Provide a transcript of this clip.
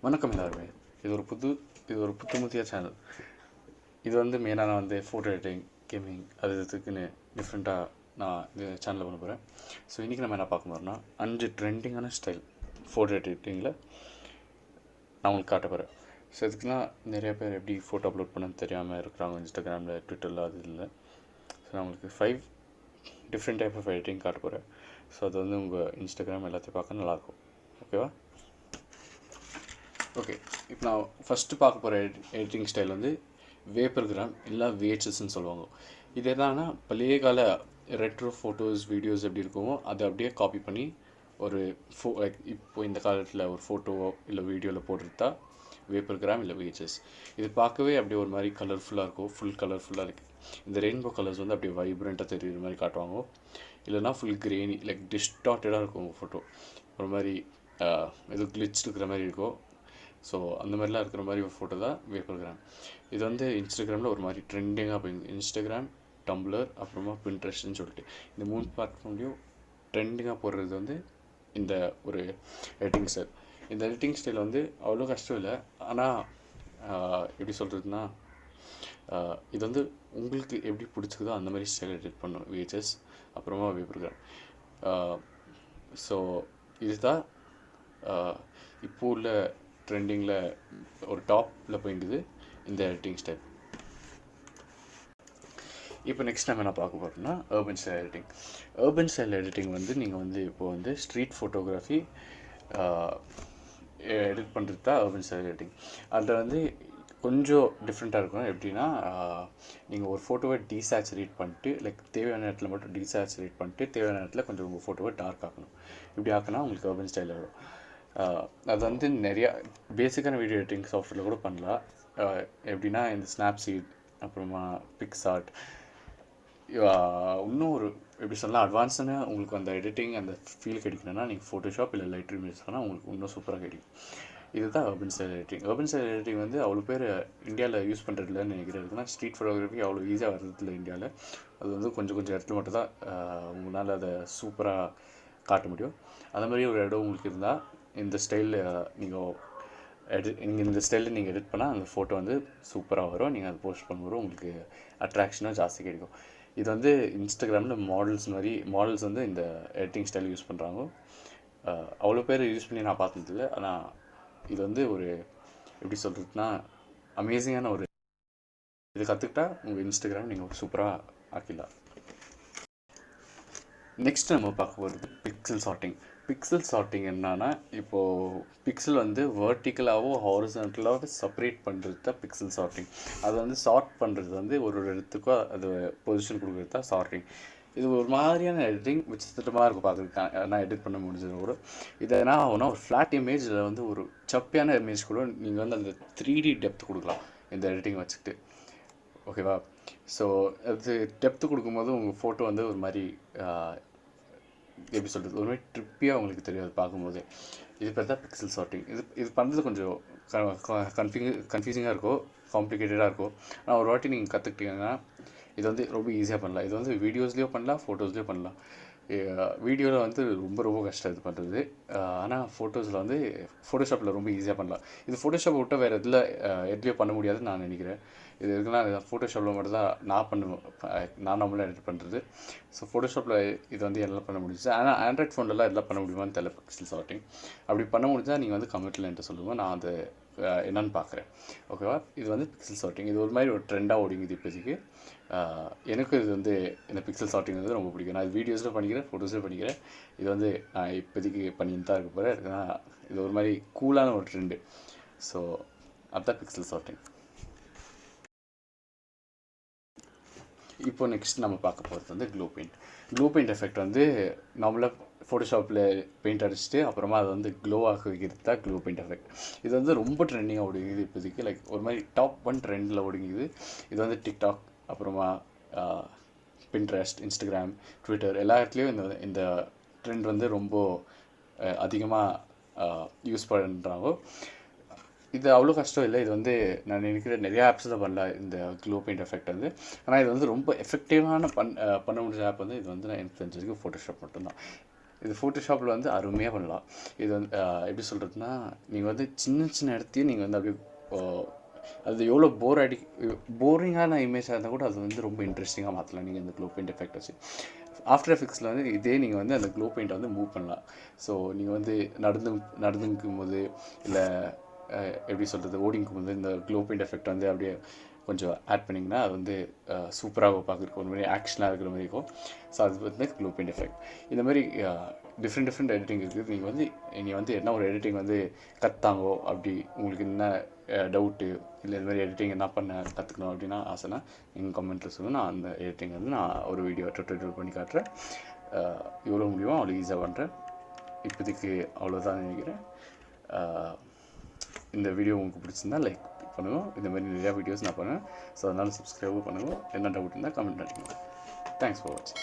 வணக்கம் எல்லாருமே. இது ஒரு புத்தமுதிய சேனல். இது வந்து மெயினாக நான் வந்து ஃபோட்டோ எடிட்டிங், கேமிங் இதுக்குன்னு டிஃப்ரெண்ட்டாக நான் இந்த சேனலில் பண்ண போகிறேன். ஸோ இன்றைக்கி நம்ம என்ன பார்க்க போகிறோம்னா 5 ட்ரெண்டிங்கான ஸ்டைல் ஃபோட்டோ எடிட்டிங்கில் நான் உங்களுக்கு காட்ட போகிறேன். ஸோ இதுக்கெலாம் நிறைய பேர் எப்படி ஃபோட்டோ அப்லோட் பண்ணணும்னு தெரியாமல் இருக்கிறாங்க, இன்ஸ்டாகிராமில், ட்விட்டரில், அது இல்லை. ஸோ நான் உங்களுக்கு 5 டிஃப்ரெண்ட் டைப் ஆஃப் எடிட்டிங் காட்ட போகிறேன். ஸோ அது வந்து உங்கள் இன்ஸ்டாகிராம் எல்லாத்தையும் பார்க்க நல்லாயிருக்கும். ஓகேவா? ஓகே, இப்போ நான் ஃபஸ்ட்டு பார்க்க போகிற எடிட்டிங் ஸ்டைல் வந்து வேப்பர்கிராம் இல்லை VHSன்னு சொல்லுவாங்க. இது என்னன்னா பழைய கால ரெட்ரோ ஃபோட்டோஸ், வீடியோஸ் எப்படி இருக்குமோ அதை அப்படியே காப்பி பண்ணி ஒரு லைக் இப்போ இந்த காலத்தில் ஒரு ஃபோட்டோவோ இல்லை வீடியோவில் போட்டுருந்தா வேப்பர்கிராம் இல்லை VHS. இது பார்க்கவே அப்படியே ஒரு மாதிரி கலர்ஃபுல்லாக இருக்கும், ஃபுல் கலர்ஃபுல்லாக இருக்குது. இந்த ரெயின்போ கலர்ஸ் வந்து அப்படியே வைப்ரண்ட்டாக தெரியுற மாதிரி காட்டுவாங்க. இல்லைனா ஃபுல் கிரேனி லைக் டிஸ்டார்டடாக இருக்கும் உங்கள் ஃபோட்டோ, ஒரு மாதிரி எதுவும் கிளிச் இருக்கிற மாதிரி இருக்கும். ஸோ அந்த மாதிரிலாம் இருக்கிற மாதிரி ஒரு ஃபோட்டோ தான் வேப்பர்கிராம். இது வந்து இன்ஸ்டாகிராமில் ஒரு மாதிரி ட்ரெண்டிங்காக போயிடுது. இன்ஸ்டாகிராம், டம்ப்ளர், அப்புறமா பின்ட்ரெஸ்ட்னு சொல்லிட்டு இந்த 3 பிளாட்ஃபார்ம்லேயும் ட்ரெண்டிங்காக போடுறது வந்து இந்த ஒரு எடிட்டிங் ஸ்டைல். இந்த எடிட்டிங் ஸ்டைல் வந்து அவ்வளோ கஷ்டம் இல்லை. ஆனால் எப்படி சொல்கிறதுனா, இது வந்து உங்களுக்கு எப்படி பிடிச்சிக்குதோ அந்த மாதிரி ஸ்டைல் எடிட் பண்ணும் VHS அப்புறமா வேப்பர்கிராம். ஸோ இதுதான் இப்போ உள்ள ட்ரெண்டிங்கில் ஒரு டாப்பில் போயிடுது இந்த எடிட்டிங் ஸ்டைல். இப்போ நெக்ஸ்ட் நம்ம என்ன பார்க்க போகிறோம்னா urban style editing. Urban style editing வந்து நீங்கள் வந்து இப்போது வந்து ஸ்ட்ரீட் ஃபோட்டோகிராஃபி எடிட் பண்ணுறது தான் அர்பன் ஸ்டைல் எடிட்டிங். அதில் வந்து கொஞ்சம் டிஃப்ரெண்ட்டாக இருக்கும். எப்படின்னா, நீங்கள் ஒரு ஃபோட்டோவை டீசாச்சுரேட் பண்ணிட்டு லைக் தேவையான இடத்துல மட்டும் டீசாச்சுரேட் பண்ணிட்டு தேவையான இடத்துல கொஞ்சம் உங்கள் ஃபோட்டோவை டார்க் ஆக்கணும். இப்படி ஆக்கினா உங்களுக்கு அர்பன் ஸ்டைல் வரும். அது வந்து நிறையா பேசிக்கான வீடியோ எடிட்டிங் சாஃப்ட்வேரில் கூட பண்ணலாம். எப்படின்னா இந்த ஸ்னாப்சீட், அப்புறமா பிக்சார்ட், இன்னும் ஒரு எப்படி சொல்லலாம் அட்வான்ஸான உங்களுக்கு அந்த எடிட்டிங் அந்த ஃபீல் கிடைக்கணும்னா நீங்கள் ஃபோட்டோஷாப் இல்லை லைட் ரூம் யூஸ் பண்ணால் உங்களுக்கு இன்னும் சூப்பராக கிடைக்கும். இதுதான் urban style editing. Urban style editing வந்து அவ்வளோ பேர் இந்தியாவில் யூஸ் பண்ணுறதில்லன்னு நினைக்கிறேன். இருக்குன்னா ஸ்ட்ரீட் ஃபோட்டோகிராஃபி அவ்வளோ ஈஸியாக வர்றதில்லை இந்தியாவில். அது வந்து கொஞ்சம் இடத்துல மட்டும் தான் உங்களால் அதை சூப்பராக காட்ட முடியும். அந்த மாதிரி ஒரு இடம் உங்களுக்கு இருந்தால் இந்த ஸ்டைலில் நீங்கள் இந்த ஸ்டைலில் நீங்கள் எடிட் பண்ணால் அந்த ஃபோட்டோ வந்து சூப்பராக வரும். நீங்கள் அதை போஸ்ட் பண்ணும்போது உங்களுக்கு அட்ராக்ஷனும் ஜாஸ்தி கிடைக்கும். இது வந்து இன்ஸ்டாகிராமில் மாடல்ஸ் வந்து இந்த எடிட்டிங் ஸ்டைல் யூஸ் பண்ணுறாங்க. அவ்வளோ பேர் யூஸ் பண்ணி நான் பார்த்ததில்லை. ஆனால் இது வந்து ஒரு எப்படி சொல்கிறதுனா அமேசிங்கான ஒரு இது கற்றுக்கிட்டா உங்கள் இன்ஸ்டாகிராம் நீங்கள் ஒரு சூப்பராக ஆக்கிடலாம். நெக்ஸ்ட் நம்ம பார்க்க போகிறது பிக்சல் சார்ட்டிங். பிக்சல் சார்ட்டிங் என்னன்னா, இப்போது பிக்சல் வந்து வெர்டிக்கலாகவும் ஹாரிசான்டலாகவும் செப்பரேட் பண்ணுறது தான் பிக்சல் சார்ட்டிங். அதை வந்து சார்ட் பண்ணுறது வந்து ஒரு இடத்துக்கும் அது பொசிஷன் கொடுக்குறது தான் சார்ட்டிங். இது ஒரு மாதிரியான எடிட்டிங் விசித்திரமாக இருக்கும் பார்க்குறதுக்கு. நான் எடிட் பண்ண முடிஞ்சது கூட. இது என்ன ஆகும்னா, ஒரு ஃப்ளாட் இமேஜில் வந்து ஒரு சப்பியான இமேஜ் கூட நீங்கள் வந்து அந்த 3D டெப்த் கொடுக்கலாம் இந்த எடிட்டிங் வச்சுக்கிட்டு. ஓகேவா? ஸோ அது டெப்த்து கொடுக்கும்போது உங்கள் ஃபோட்டோ வந்து ஒரு மாதிரி எப்படி சொல்கிறது, ஒரு மாதிரி ட்ரிப்பியாக உங்களுக்கு தெரியாது பார்க்கும்போதே. இது பேர் தான் பிக்சல் சார்ட்டிங். இது பண்ணுறது கொஞ்சம் கன்ஃபியூசிங்காக இருக்கும், காம்ப்ளிகேட்டடாக இருக்கும். ஆனால் ஒரு வாட்டி நீங்கள் கற்றுக்கிட்டீங்கன்னா இது வந்து ரொம்ப ஈஸியாக பண்ணலாம். இது வந்து வீடியோஸ்லேயும் பண்ணலாம், ஃபோட்டோஸ்லேயும் பண்ணலாம். வீடியோவில் வந்து ரொம்ப கஷ்டம் இது பண்ணுறது. ஆனால் ஃபோட்டோஸில் வந்து ஃபோட்டோஷாப்பில் ரொம்ப ஈஸியாக பண்ணலாம். இது ஃபோட்டோஷாப்பை விட்டால் வேறு எதுலேயோ பண்ண முடியாதுன்னு நான் நினைக்கிறேன். இது இருக்குன்னா ஃபோட்டோஷாப்பில் மட்டும் தான் நான் நம்மளாக எடிட் பண்ணுறது. ஸோ ஃபோட்டோஷாப்பில் இது வந்து எல்லாம் பண்ண முடிஞ்சிச்சு. ஆனால் ஆண்ட்ராய்ட் ஃபோன்லலாம் எல்லாம் பண்ண முடியுமான்னு தெரியல பிக்சல் சார்ட்டிங். அப்படி பண்ண முடிஞ்சால் நீங்கள் வந்து கமெண்ட்டில் என்கிட்ட சொல்லுங்கள், நான் அது என்னன்னு பார்க்குறேன். ஓகேவா? இது வந்து பிக்சல் சார்ட்டிங். இது ஒரு மாதிரி ஒரு ட்ரெண்டாக ஓடிங்குது இப்போதைக்கு. எனக்கு இது வந்து இந்த பிக்சல் சார்ட்டிங் வந்து ரொம்ப பிடிக்கும். நான் வீடியோஸில் பண்ணிக்கிறேன், ஃபோட்டோஸில் பண்ணிக்கிறேன். இது வந்து நான் இப்போதைக்கு பண்ணிட்டு தான் இருக்க போகிறேன். ஏன்னா இது ஒரு மாதிரி கூலான ஒரு ட்ரெண்டு. ஸோ அதுதான் பிக்சல் சார்ட்டிங். இப்போ நெக்ஸ்ட் நம்ம பார்க்க போகிறது வந்து க்ளோ பெயிண்ட் எஃபெக்ட் வந்து நார்மலாக ஃபோட்டோஷாப்பில் பெயிண்ட் அடிச்சுட்டு அப்புறமா அதை வந்து க்ளோவாக வைக்கிறது தான் க்ளோ பெயிண்ட் எஃபெக்ட். இது வந்து ரொம்ப ட்ரெண்டிங்காக ஓடிங்குது இப்போதைக்கு. லைக் ஒரு மாதிரி டாப் 1 ட்ரெண்டில் ஓடிங்குது. இது வந்து டிக்டாக், அப்புறமா பின்ட்ரெஸ்ட், இன்ஸ்டாகிராம், ட்விட்டர் எல்லா இடத்துலையும் இந்த ட்ரெண்ட் வந்து ரொம்ப அதிகமாக யூஸ் பண்ணுறாங்க. இது அவ்வளோ கஷ்டம் இல்லை. இது வந்து நான் நினைக்கிறேன் நிறையா ஆப்ஸில் பண்ணலாம் இந்த க்ளோ பெயிண்ட் எஃபெக்ட் வந்து. ஆனால் இது வந்து ரொம்ப எஃபெக்டிவான பண்ண முடிஞ்ச ஆப் வந்து இது வந்து நான் எனக்கு தெரிஞ்சதுக்கு ஃபோட்டோஷாப் மட்டும்தான். இது ஃபோட்டோஷாப்பில் வந்து அருமையாக பண்ணலாம். இது வந்து எப்படி சொல்கிறதுனா, நீங்கள் வந்து சின்ன சின்ன இடத்தையும் நீங்கள் வந்து அப்படியே அது எவ்வளோ போரிங்கான இமேஜாக இருந்தால் கூட அது வந்து ரொம்ப இன்ட்ரெஸ்டிங்காக மாற்றலாம் நீங்கள் இந்த க்ளோ பெயிண்ட் எஃபெக்ட் வச்சு. ஆஃப்டர் எஃபெக்ட்ஸில் வந்து இதே நீங்கள் வந்து அந்த க்ளோ பெயிண்ட்டை வந்து மூவ் பண்ணலாம். ஸோ நீங்கள் வந்து நடந்துக்கும் போது இல்லை எப்படி சொல்கிறது ஓடிங்கும் போது இந்த க்ளோ பெயிண்ட் எஃபெக்ட் வந்து அப்படியே கொஞ்சம் ஆட் பண்ணிங்கன்னா அது வந்து சூப்பராக பார்க்குறக்கு ஒரு மாதிரி ஆக்ஷனாக இருக்கிற மாதிரி இருக்கும். ஸோ அது வந்து க்ளோ பெயிண்ட் எஃபெக்ட். இந்த மாதிரி டிஃப்ரெண்ட் எடிட்டிங் இருக்குது. நீங்கள் வந்து என்ன ஒரு எடிட்டிங் வந்து கற்றாங்கோ அப்படி உங்களுக்கு என்ன டவுட்டு இல்லை இந்த மாதிரி எடிட்டிங் என்ன பண்ண கற்றுக்கணும் அப்படின்னா ஆசைனா எங்கள் கமெண்ட்டில் சொல்லுங்கள். நான் அந்த எடிட்டிங் வந்து நான் ஒரு வீடியோ டுட்டோரியல் பண்ணி காட்டுறேன். எவ்வளோ முடியுமோ அவ்வளோ ஈஸியாக பண்ணுறேன். இப்போதைக்கு அவ்வளோதான் நினைக்கிறேன். இந்த வீடியோ உங்களுக்கு பிடிச்சிருந்தா லைக் பண்ணுவோம். இந்த மாதிரி நிறையா வீடியோஸ் நான் பண்ணுவேன். ஸோ அதனால் சப்ஸ்கிரைபும் பண்ணுவோம். என்ன டவுட் இருந்தால் கமெண்ட் பண்ணிக்கோங்க. தேங்க்ஸ் ஃபார் வாட்சிங்.